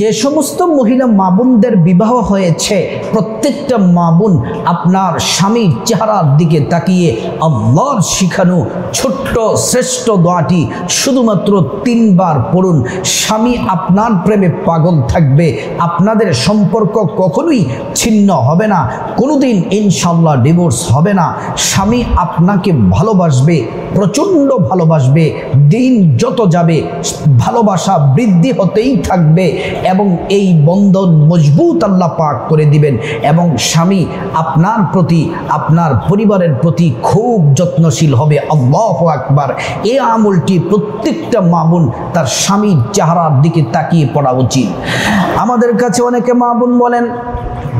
যে সমস্ত মহিলা মা বোনদের বিবাহ হয়েছে প্রত্যেকটা মা বোন আপনার স্বামীর চেহারার দিকে তাকিয়ে আল্লাহর শিখানো ছোট্ট শ্রেষ্ঠ দোয়াটি শুধুমাত্র 3 বার পড়ুন। স্বামী আপনার প্রেমে পাগল থাকবে, আপনাদের সম্পর্ক কখনোই ছিন্ন হবে না, কোনোদিন ইনশাআল্লাহ ডিভোর্স হবে না। স্বামী আপনাকে ভালোবাসবে, প্রচণ্ড ভালোবাসবে, দিন যত যাবে ভালোবাসা বৃদ্ধি হতেই থাকবে এবং এই বন্ধন মজবুত আল্লাহ পাক করে দিবেন। এবং স্বামী আপনার প্রতি, আপনার পরিবারের প্রতি খুব যত্নশীল হবে। আল্লাহু আকবার। এই আমলটি প্রত্যেকটা মা বোন তার স্বামীর চেহারার দিকে তাকিয়ে পড়া উচিত। আমাদের কাছে অনেকে মা বোন বলেন,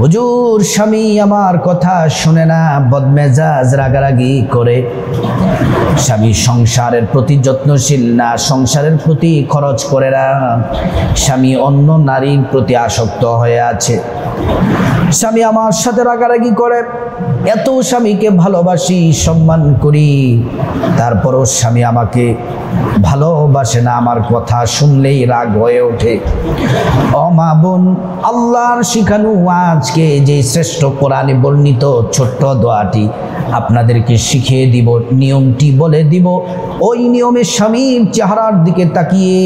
হুজুর স্বামী আমার কথা শুনে না, বদমেজাজ, রাগারাগি করে, স্বামী সংসারের প্রতি যত্নশীল না, সংসারের প্রতি খরচ করে না, স্বামী অন্য নারীর প্রতি আসক্ত হয়ে আছে, স্বামী আমার সাথে রাগারাগি করে, এত স্বামীকে ভালোবাসি, সম্মান করি, তারপরও স্বামী আমাকে ভালোবাসে না, আমার কথা শুনলেই রাগ হয়ে ওঠে। ও মা বোন, আল্লাহর শিখানো আজকে যে শ্রেষ্ঠ কোরআনে বর্ণিত ছোট্ট দোয়াটি আপনাদেরকে শিখিয়ে দিব, নিয়মটি বলে দিব। ওই নিয়মে স্বামীর চেহারার দিকে তাকিয়ে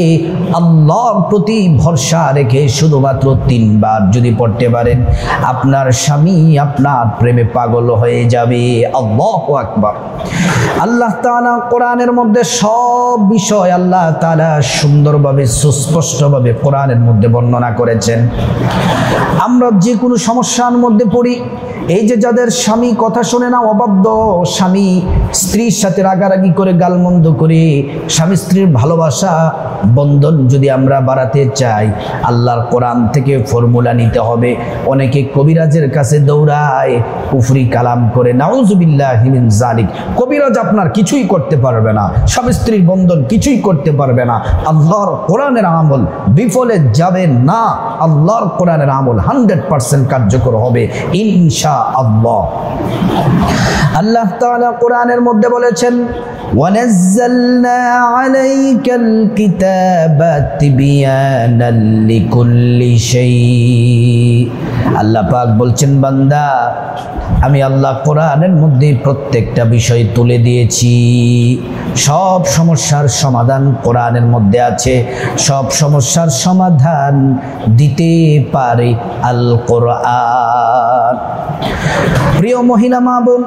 আল্লাহর প্রতি ভরসা রেখে শুধুমাত্র 3 বার যদি পড়তে পারেন, আপনার স্বামী আপনার প্রেমে পাগল হয়ে যাবে। আল্লাহু আকবার। আল্লাহ তাআলা কোরআনের মধ্যে সব বিষয় আল্লাহ তাআলা সুন্দরভাবে সুস্পষ্টভাবে কোরআনের মধ্যে বর্ণনা করেছেন। আমরা যে কোনো সমস্যার মধ্যে পড়ি, এই যে যাদের স্বামী কথা শোনে না, অবাধ্য স্বামী, স্ত্রীর সাথে রাগারাগি করে, গালমন্দ করে, স্বামী স্ত্রীর ভালোবাসা বন্ধন যদি আমরা বাড়াতে চাই, আল্লাহর কোরআন থেকে ফর্মুলা নিতে হবে। অনেকে কবিরাজের কাছে দৌড়ায়, কুফরি কালাম করে, নাউজুবিল্লাহি মিন যালিক। কবিরাজ আপনার কিছুই করতে পারবে না, স্বামী স্ত্রীর বন্ধন কিছুই করতে পারবে না। আল্লাহর কোরআনের আমল বিফলে যাবে না। আল্লাহর কোরআনের আমল 100% কার্যকর হবে ইনশাআল্লাহ। আল্লাহ তাআলা কোরআনের মধ্যে বলেছেন, وَنَزَّلْنَا عَلَيْكَ الْكِتَابَ تِبْيَانًا لِكُلِّ شَيْءٍ। আল্লাহ পাক বলছেন, বান্দা আমি আল্লাহ কোরআনের মধ্যে প্রত্যেকটা বিষয় তুলে দিয়েছি। সব সমস্যার সমাধান কোরআনের মধ্যে আছে। সব সমস্যার সমাধান দিতে পারে আল কোরআন। প্রিয় মহিলা মা বোন,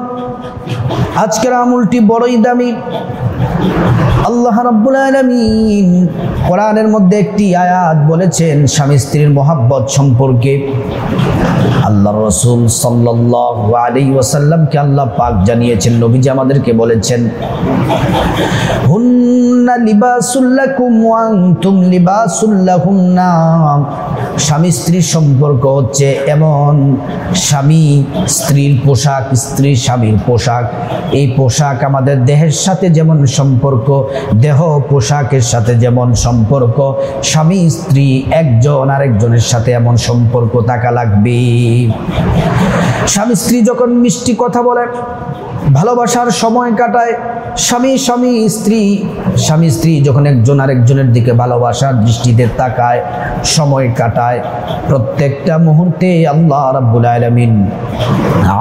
আজকের আমলটি বড়ই দামি। আল্লাহ রাব্বুল আলামিন কোরআনের মধ্যে একটি আয়াত বলেছেন স্বামী স্ত্রীর মহব্বত সম্পর্কে। আল্লাহর রাসূল সাল্লাল্লাহু আলাইহি ওয়াসাল্লামকে আল্লাহ পাক জানিয়েছেন, নবীজি আমাদেরকে বলেছেন, হুন্না লিবাসুল লাকুম ওয়া আনতুম লিবাসুল লাহুন্না। স্বামী স্ত্রীর সম্পর্ক হচ্ছে এমন, স্বামী স্ত্রীর পোশাক, স্ত্রী স্বামীর পোশাক। এই পোশাক আমাদের দেহের সাথে যেমন সম্পর্ক, দেহ পোশাকের সাথে যেমন সম্পর্ক, স্বামী স্ত্রী একজন আরেকজনের সাথে এমন সম্পর্ক থাকা লাগবে। স্বামী স্ত্রী যখন মিষ্টি কথা বলে, ভালোবাসার সময় কাটায়, স্বামী স্ত্রী যখন একজন আরেকজনের দিকে ভালোবাসার দৃষ্টিতে তাকায়, সময় কাটায়, প্রত্যেকটা মুহূর্তে আল্লাহ রাব্বুল আলামিন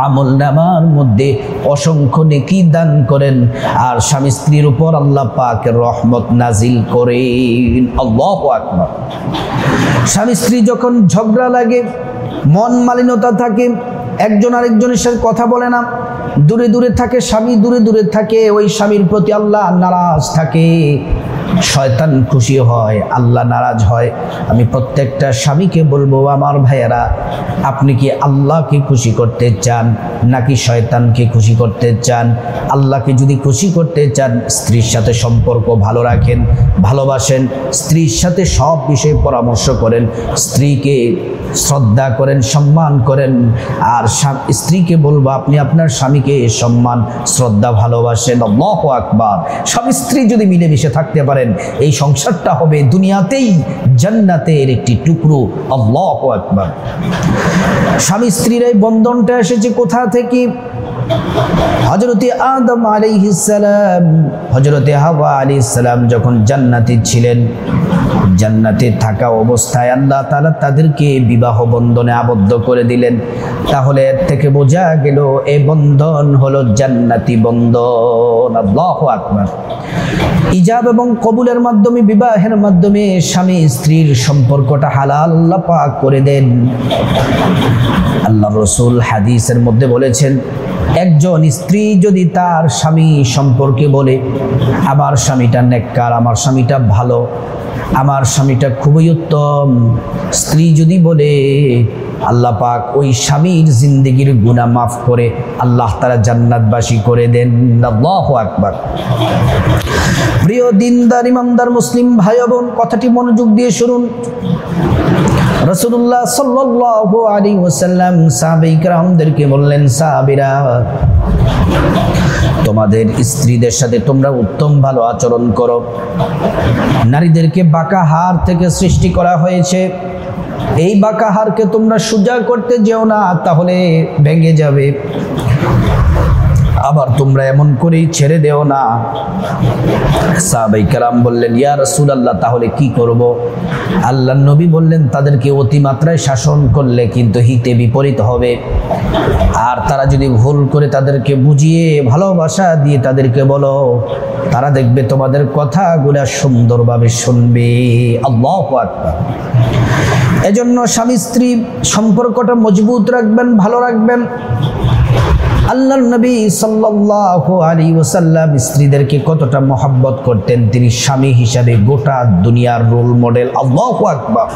আমলনামার মধ্যে অসংখ্য নেকি দান করেন আর স্বামী স্ত্রীর উপর আল্লাহ পাকের রহমত নাজিল করেন। আল্লাহু আকবার। স্বামী স্ত্রী যখন ঝগড়া লাগে, মন মালিনতা থাকে, একজন আরেকজনের সাথে কথা বলে না, দূরে দূরে থাকে, স্বামী দূরে দূরে থাকে, ওই স্বামীর প্রতি আল্লাহ নারাজ থাকে, শয়তান খুশি হয়, আল্লাহ নারাজ হয়। আমি প্রত্যেকটা স্বামীকে বলবো, আমার ভাইয়েরা, আপনি কি আল্লাহকে খুশি করতে চান নাকি শয়তানকে খুশি করতে চান? আল্লাহকে যদি খুশি করতে চান, স্ত্রীর সাথে সম্পর্ক ভালো রাখেন, ভালোবাসেন, স্ত্রীর সাথে সব বিষয়ে পরামর্শ করেন, স্ত্রীকে শ্রদ্ধা করেন, সম্মান করেন। আর স্ত্রীকে বলবো, আপনি আপনার স্বামীকে সম্মান, শ্রদ্ধা, ভালোবাসেন। আল্লাহু আকবার। স্বামী স্ত্রী যদি মিলেমিশে থাকতে পারেন, এই সংসারটা হবে দুনিয়াতেই জান্নাতের একটি টুকরো। আল্লাহু আকবার। স্বামী স্ত্রীর এই বন্ধনটা এসেছে কোথা থেকে? হযরতে আদম আলাইহিস সালাম, হযরতে হাওয়া আলাইহিস সালাম যখন জান্নাতে ছিলেন, জান্নাতে থাকা অবস্থায় আল্লাহ তাআলা তাদেরকে বিবাহ বন্ধনে আবদ্ধ করে দিলেন। তাহলে এর থেকে বোঝা গেল এই বন্ধন হলো জান্নাতি বন্ধন। আল্লাহু আকবার। ইজাব এবং কবুলের মাধ্যমে, বিবাহের মাধ্যমে স্বামী স্ত্রীর সম্পর্কটা হালাল আল্লাহ পাক করে দেন। আল্লাহ রাসূল হাদিসের মধ্যে বলেছেন, একজন স্ত্রী যদি তার স্বামী সম্পর্কে বলে, আমার স্বামীটা নেককার, আমার স্বামীটা ভালো, আমার স্বামীটা খুবই উত্তম, স্ত্রী যদি বলে, আল্লাহ পাক ওই স্বামীর জিন্দেগির গুনাহ মাফ করে আল্লাহ তাআলা জান্নাতবাসী করে দেন। আল্লাহু আকবার। প্রিয় দিনদার ইমানদার মুসলিম ভাই বোন, কথাটি মনোযোগ দিয়ে শুনুন। রাসূলুল্লাহ সাল্লাল্লাহু আলাইহি ওয়াসাল্লাম সাহাবায়ে কেরামদেরকে বললেন, সাহাবীরা, তোমাদের স্ত্রীদের সাথে তোমরা উত্তম ভালো আচরণ করো। নারীদেরকে বাঁকা হাড় থেকে সৃষ্টি করা হয়েছে, এই বাঁকা হাড়কে তোমরা সোজা করতে যেও না, তাহলে ভেঙে যাবে। আবার তোমরা এমন করেই ছেড়ে দেও না। সাহাবায়ে কেরাম বললেন, ইয়া রাসূলুল্লাহ, তাহলে কি করব? আল্লাহর নবী বললেন, তাদেরকে অতিমাত্রায় শাসন করলে কিন্তু হিতে বিপরীত হবে। আর তারা যদি ভুল করে তাদেরকে বুঝিয়ে ভালোবাসা দিয়ে তাদেরকে বলো, তারা দেখবে তোমাদের কথাগুলো সুন্দরভাবে শুনবে। আল্লাহু আকবার। এজন্য স্বামী স্ত্রী সম্পর্কটা মজবুত রাখবেন, ভালো রাখবেন। আল্লাহর নবী সাল্লাল্লাহু আলাইহি ওয়াসাল্লাম স্ত্রীদেরকে কতটা মহব্বত করতেন, তিনি স্বামী হিসাবে গোটা দুনিয়ার রোল মডেল। আল্লাহু আকবার।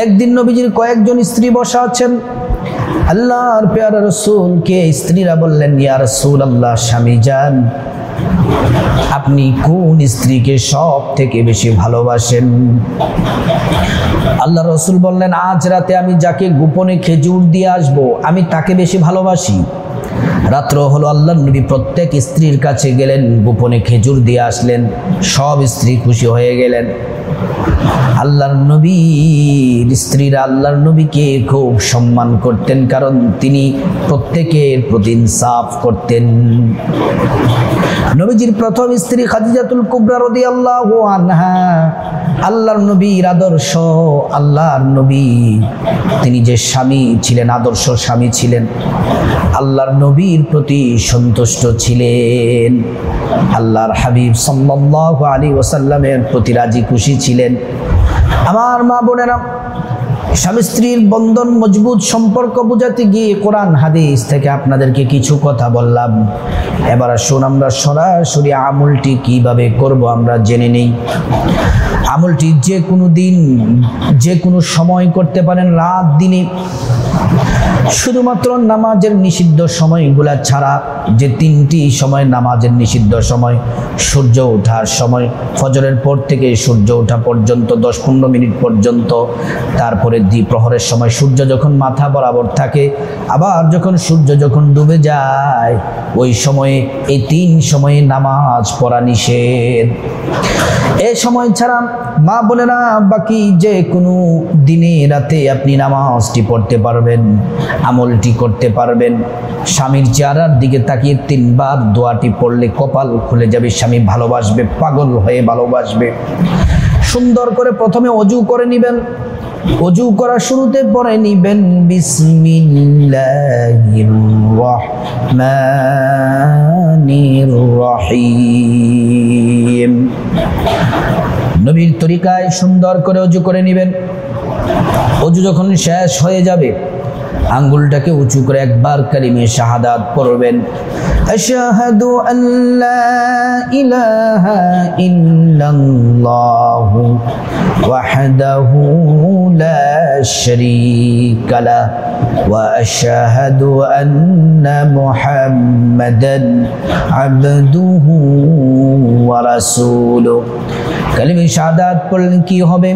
একদিন নবীজির কয়েকজন স্ত্রী বসা আছেন, আল্লাহর প্যারা রাসূলকে স্ত্রীরা বললেন, ইয়া রাসূলুল্লাহ, স্বামী যান, আপনি কোন স্ত্রীকে সব থেকে বেশি ভালোবাসেন? আল্লাহ রাসূল বললেন, আজ রাতে আমি যাকে গোপনে খেজুর দিয়ে আসবো, আমি তাকে বেশি ভালোবাসি। রাত্র হলো, আল্লাহর নবী প্রত্যেক স্ত্রীর কাছে গেলেন, গোপনে খেজুর দিয়ে আসলেন। সব স্ত্রী খুশি হয়ে গেলেন। আল্লাহর নবীর স্ত্রীরা আল্লাহর নবীকে খুব সম্মান করতেন, কারণ তিনি প্রত্যেকের প্রতি ইনসাফ করতেন। নবীজির প্রথম স্ত্রী খাদিজাতুল কুবরা রাদিয়াল্লাহু আনহা, আল্লাহর নবীর আদর্শ। আল্লাহর নবী তিনি যে স্বামী ছিলেন, আদর্শ স্বামী ছিলেন, আল্লাহর নবীর প্রতি সন্তুষ্ট ছিলেন, আল্লাহর হাবিব সাল্লাল্লাহু আলাইহি ওয়াসাল্লামের প্রতি রাজি খুশি ছিলেন। আমার মা বোনেরা, স্বামী স্ত্রীর বন্ধন মজবুত সম্পর্ক বোঝাতে গিয়ে কোরআন হাদিস থেকে আপনাদেরকে কিছু কথা বললাম। এবার আসুন আমরা সরাসরি আমলটি কিভাবে করব আমরা জেনে নেই। আমলটি যে কোনো দিন, যে কোনো সময় করতে পারেন, রাত দিনে। শুধুমাত্র নামাজের নিষিদ্ধ সময়গুলা ছাড়া, যে তিনটি সময় নামাজের নিষিদ্ধ সময়, সূর্য ওঠার সময়, ফজরের পর থেকে সূর্য ওঠা পর্যন্ত 10-15 মিনিট পর্যন্ত, তারপরে দ্বিপ্রহরের সময় সূর্য যখন মাথা বরাবর থাকে, আবার সূর্য যখন ডুবে যায়, ওই সময়ে, এই 3 সময়ে নামাজ পড়া নিষেধ। এই সময় ছাড়া মা বোনেরা বাকি যে কোনো দিনে রাতে আপনি নামাজটি পড়তে পারবেন, আমলটি করতে পারবেন। স্বামীর চেহারার দিকে তাকিয়ে 3 বার দোয়াটি পড়লে কপাল খুলে যাবে, স্বামী ভালোবাসবে, পাগল হয়ে ভালোবাসবে। সুন্দর করে প্রথমে ওযু করে নেবেন। ওযু করার শুরুতে পড়ে নিবেন, বিসমিল্লাহির রহমানির রহিম। নবীর তরিকায় সুন্দর করে ওযু করে নেবেন। ওযু যখন শেষ হয়ে যাবে, আঙ্গুলটাকে উঁচু করে একবার কালিমে শাহাদাত পড়বেন, আশহাদু আল্লা ইলাহা ইল্লাল্লাহু ওয়াহদাহু লা শারীকা লাহু ওয়া আশহাদু আন্না মুহাম্মাদান আবদুহু ওয়া রাসূলুহু। কালিমে শাহাদাত পড়লে কি হবে?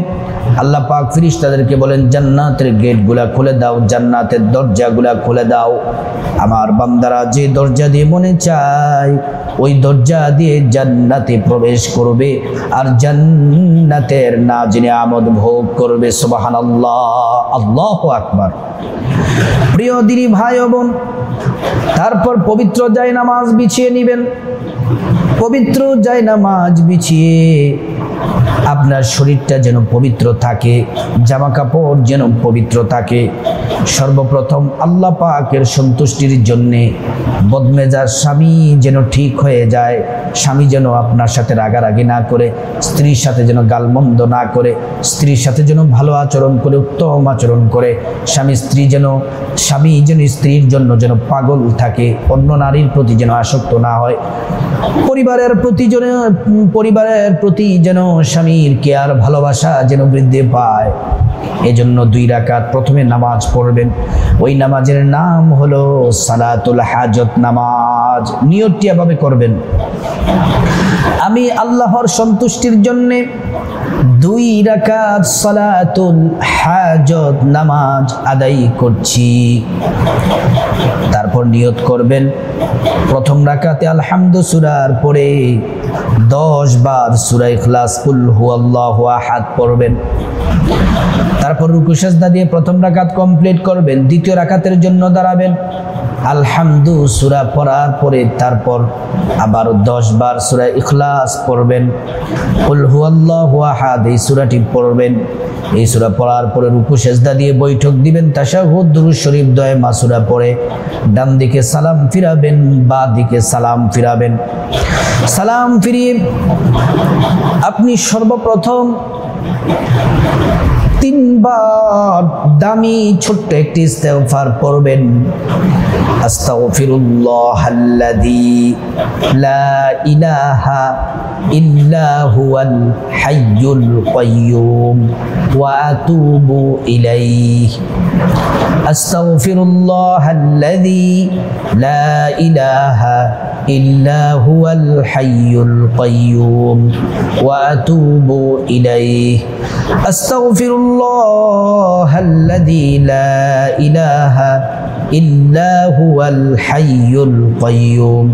আল্লাহ পাক ফেরেশতাদেরকে বলেন, জান্নাতের গেটগুলা খুলে দাও, জান্নাতের দরজাগুলা খুলে দাও। আমার বান্দারা যে দরজা দিয়ে মনে চায় ওই দরজা দিয়ে জান্নাতে প্রবেশ করবে আর জান্নাতের নাজ নিয়ামত ভোগ করবে। সুবহানাল্লাহ, আল্লাহু আকবার। প্রিয় দিনী ভাই ও বোন, তারপর পবিত্র জায়নামাজ বিছিয়ে নেবেন। পবিত্র জায়নামাজ বিছিয়ে আপনার শরীরটা যেন পবিত্র থাকে, জামা কাপড় যেন পবিত্র থাকে। সর্বপ্রথম আল্লাহ পাকের সন্তুষ্টির জন্যে বদমেজাজ স্বামী যেন ঠিক হয়ে যায়, স্বামী যেন আপনার সাথে রাগারাগি না করে, স্ত্রীর সাথে যেন গালমন্দ না করে, স্ত্রীর সাথে যেন ভালো আচরণ করে, উত্তম আচরণ করে। স্বামী যেন স্ত্রীর জন্য যেন পাগল থাকে, অন্য নারীর প্রতি যেন আসক্ত না হয়। পরিবারের প্রতি যেন স্বামীর কেয়ার ভালোবাসা যেন বৃদ্ধি পায়। এজন্য 2 রাকাত প্রথমে নামাজ পড়বেন। ওই নামাজের নাম হলো সালাতুল হাজত নামাজ। নিয়তটি এভাবে করবেন, আমি আল্লাহর সন্তুষ্টির জন্য 2 রাকাত সালাতুল হাজত নামাজ আদায় করছি। তারপর নিয়ত করবেন, প্রথম রাকাতে আলহামদু সূরার পরে 10 বার সূরা ইখলাস কুল হুয়াল্লাহু আহাদ পড়বেন। তারপর রুকু সিজদা দিয়ে প্রথম রাকাত কমপ্লিট করবেন। দ্বিতীয় রাকাতের জন্য দাঁড়াবেন, আলহামদু সূরা পড়ার পরে তারপর আবার 10 বার সূরা ইখলাস পড়বেন, কুল হুয়াল্লাহু আহাদ এই সূরাটি পড়বেন। এই সূরা পড়ার পরে রুকু সিজদা দিয়ে বৈঠক দিবেন, তাশাহুদ দুরূদ শরীফ দোয়া মাসুরা পড়ে ডান দিকে সালাম ফিরাবেন, বাঁ দিকে সালাম ফিরাবেন। সালাম ফিরিয়ে আপনি সর্বপ্রথম 3 বার দামি ছোট্ট একটি ইস্তেগফার পড়বেন। আস্তাগফিরুল্লাহাল্লাযী লা ইলাহা ইল্লা হুয়াল হাইয়ুল কাইয়্যুম ওয়া আতুবু ইলাইহি। আস্তাগফিরুল্লাহাল্লাযী লা ইলাহা ইল্লা হুয়াল হাইয়ুল কাইয়্যুম ওয়া আতুবু ইলাইহি। আস্তাগফিরুল্লাহাল্লাযী লা ইলাহা ইল্লা হুয়াল হাইয়ুল কাইয়্যুম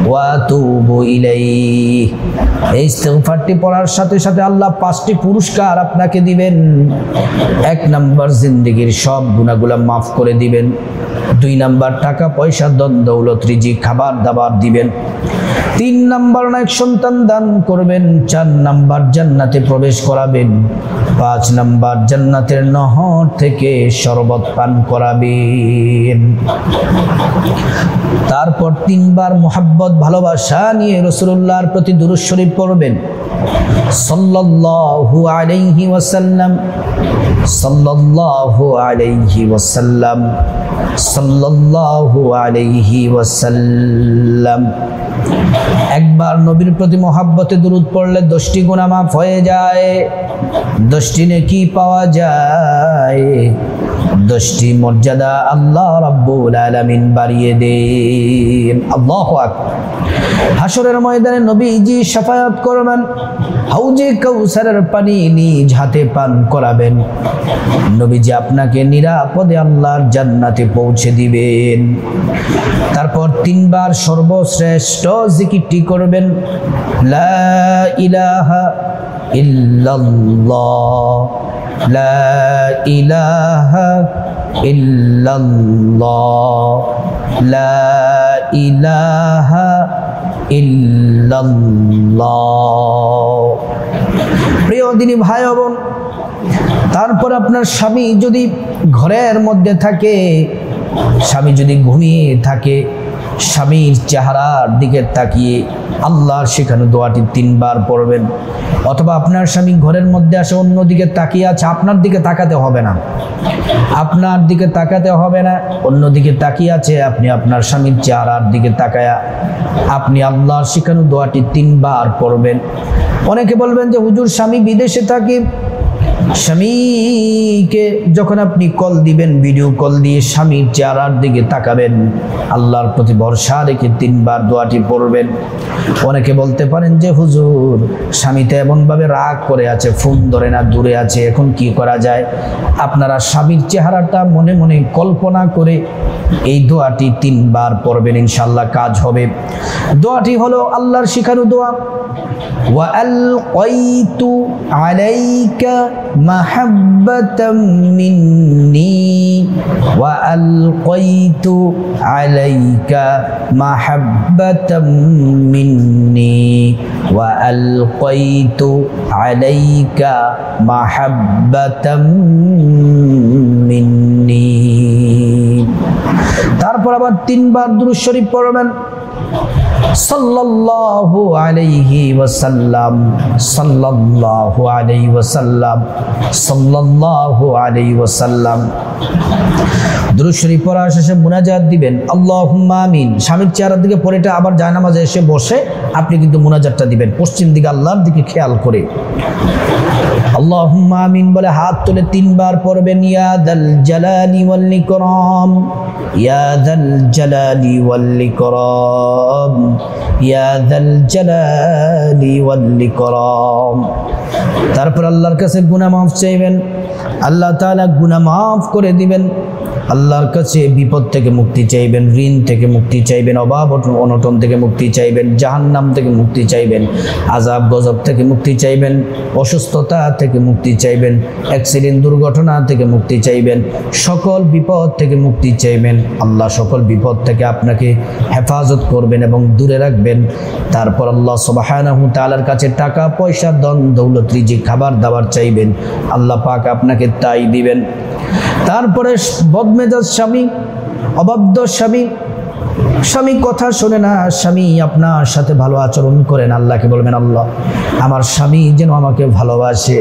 ওয়া আতুবু ইলাইহি। এই ইস্তিগফারটি পড়ার সাথে সাথে আল্লাহ 5টি পুরস্কার আপনাকে দিবেন। 1 নাম্বার, জিন্দেগীর সব গুনাহগুলো মাফ করে দিবেন। 2 নাম্বার, টাকা পয়সা ধন দৌলত রিজিক খাবার দাবার দিবেন। 3 নাম্বার, অনেক সন্তান দান করবেন। 4 নাম্বার, জান্নাতে প্রবেশ করাবেন। 5 নাম্বার, জান্নাতের নহর থেকে শরবত পান করাবেন। তারপর 3 বার মুহাব্বত ভালোবাসা নিয়ে রাসূলুল্লাহর প্রতি দুরূদ শরীফ পড়বেন, সাল্লাল্লাহু আলাইহি ওয়াসাল্লাম, সাল্লাল্লাহু আলাইহি ওয়াসাল্লাম, সাল্লাল্লাহু আলাইহি ওয়াসাল্লাম। একবার নবীর প্রতি মুহাব্বতে দুরূদ পড়লে 10টি গুনাহ মাফ হয়ে যায়, 10টি নেকি পাওয়া যায়, 10টি মর্যাদা আল্লাহ রাব্বুল আলামিন বাড়িয়ে দেন। আল্লাহু আকবার। হাসরের ময়দানে নবীজি শাফায়াত করবেন, হাউজে কাউসারের পানি নিজ হাতে পান করাবেন। নবীজি আপনাকে নিরাপদে আল্লাহর জান্নাতে পৌঁছে দিবেন। তারপর 3 বার সর্বশ্রেষ্ঠ জিকিরটি করবেন, লা ইলাহা ইল্লাল্লাহ, লা ইলাহা ইল্লাল্লাহ, লা ইলাহা ইল্লাল্লাহ। প্রিয় দিনী ভাই বোন, তারপর আপনার স্বামী যদি ঘরের মধ্যে থাকে, স্বামী যদি ঘুমিয়ে থাকে, স্বামীর চেহারার দিকে তাকিয়ে আল্লাহর শেখানো দোয়াটি 3 বার পড়বেন। অথবা আপনার স্বামী ঘরের মধ্যে আসে অন্যদিকে তাকিয়ে আছে, আপনার দিকে তাকাতে হবে না, আপনার দিকে তাকাতে হবে না, অন্যদিকে তাকিয়ে আছে, আপনি আপনার স্বামীর চেহারার দিকে তাকায়া আপনি আল্লাহর শেখানো দোয়াটি 3 বার পড়বেন। অনেকে বলবেন যে হুজুর স্বামী বিদেশে থাকে, স্বামীকে যখন আপনি কল দিবেন, ভিডিও কল দিয়ে স্বামীর চেহারার দিকে তাকাবেন, আল্লাহর প্রতি ভরসা রেখে 3 বার দোয়াটি পড়বেন। অনেকে বলতে পারেন যে হুজুর স্বামীতে এমনভাবে রাগ করে আছে, ফোন ধরে না, দূরে আছে, এখন কি করা যায়? আপনারা স্বামীর চেহারাটা মনে মনে কল্পনা করে এই দোয়াটি 3 বার পড়বেন, ইনশাআল্লাহ কাজ হবে। দোয়াটি হলো আল্লাহর শিখানো দোয়া, ওয়া আলকাইতু আলাইকা মাহাব্বাতাম মিন্নি ওয়া আলকাইতু আলাইকা মাহাব্বাতাম মিন্নি ওয়া আলকাইতু আলাইকা মাহাব্বাতাম মিন্নি। তারপর আবার 3 বার দুরূদ শরীফ পড়বেন, সাল্লাল্লাহু আলাইহি ওয়াসাল্লাম, সাল্লাল্লাহু আলাইহি ওয়াসাল্লাম, সাল্লাল্লাহু আলাইহি ওয়াসাল্লাম। দুরূদ শরীফ পড়া শেষে মুনাজাত দিবেন, আল্লাহুম্মা আমিন। স্বামীর চেহারার দিকে পরে এটা আবার জায়নামাজে এসে বসে আপনি কিন্তু মুনাজাতটা দিবেন পশ্চিম দিকে আল্লাহর দিকে খেয়াল করে। আল্লাহুম্মা আমিন বলে হাত তুলে 3 বার পড়বেন, ইয়া যাল জালালি ওয়াল ইকরাম, ইয়া যাল জালালি ওয়াল ইকরাম, ইয়া যাল জালালি ওয়াল ইকরাম। তারপর আল্লাহর কাছে গুনাহ মাফ চাইবেন, আল্লাহ তাআলা গুনাহ মাফ করে দিবেন। আল্লাহর কাছে বিপদ থেকে মুক্তি চাইবেন, ঋণ থেকে মুক্তি চাইবেন, অভাব অনটন থেকে মুক্তি চাইবেন, জাহান্নাম থেকে মুক্তি চাইবেন, আযাব গজব থেকে মুক্তি চাইবেন, অসুস্থতা থেকে মুক্তি চাইবেন, অ্যাক্সিডেন্ট দুর্ঘটনা থেকে মুক্তি চাইবেন, সকল বিপদ থেকে মুক্তি চাইবেন। আল্লাহ সকল বিপদ থেকে আপনাকে হেফাজত করবেন এবং দূরে রাখবেন। তারপর আল্লাহ সুবহানাহু তাআলার কাছে টাকা পয়সা ধন দৌলত রিজিক খাবার দাবার চাইবেন, আল্লাহ পাক আপনাকে তাই দিবেন। তারপরে বদমেজাজ স্বামী, অবাধ্য স্বামী, স্বামী কথা শোনে না, স্বামী আপনার সাথে ভালো আচরণ করেন, আল্লাহকে বলবেন, আল্লাহ আমার স্বামী যেন আমাকে ভালোবাসে,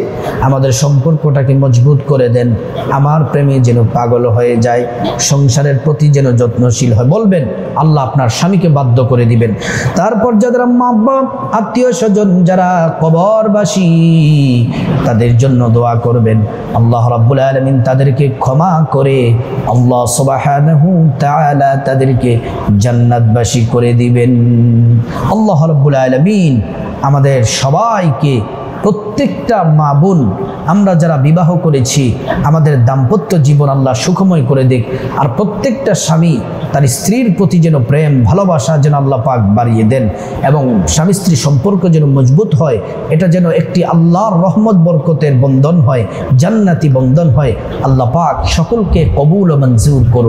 আমাদের সম্পর্কটাকে মজবুত করে দেন, আমার প্রেমে যেন পাগল হয়ে যায়, সংসারের প্রতি যেন যত্নশীল হয়। বলবেন, আল্লাহ আপনার স্বামীকে বাধ্য করে দিবেন। তারপর যারা মা বাবা আত্মীয় স্বজন যারা কবরবাসী তাদের জন্য দোয়া করবেন, আল্লাহ রাব্বুল আলামিন তাদেরকে ক্ষমা করে আল্লাহ সুবহানাহু তাআলা তাদেরকে জান্নাতবাসী করে দিবেন। আল্লাহ রাব্বুল আলামিন আমাদের সবাইকে, প্রত্যেকটা মা বোন আমরা যারা বিবাহ করেছি আমাদের দাম্পত্য জীবন আল্লাহ সুখময় করে দিক। আর প্রত্যেকটা স্বামী তার স্ত্রীর প্রতি যেন প্রেম ভালোবাসা যেন আল্লাহ পাক বাড়িয়ে দেন এবং স্বামী স্ত্রী সম্পর্ক যেন মজবুত হয়, এটা যেন একটি আল্লাহর রহমত বরকতের বন্ধন হয়, জান্নাতি বন্ধন হয়। আল্লাহ পাক সকলকে কবুল ও মঞ্জুর করুন।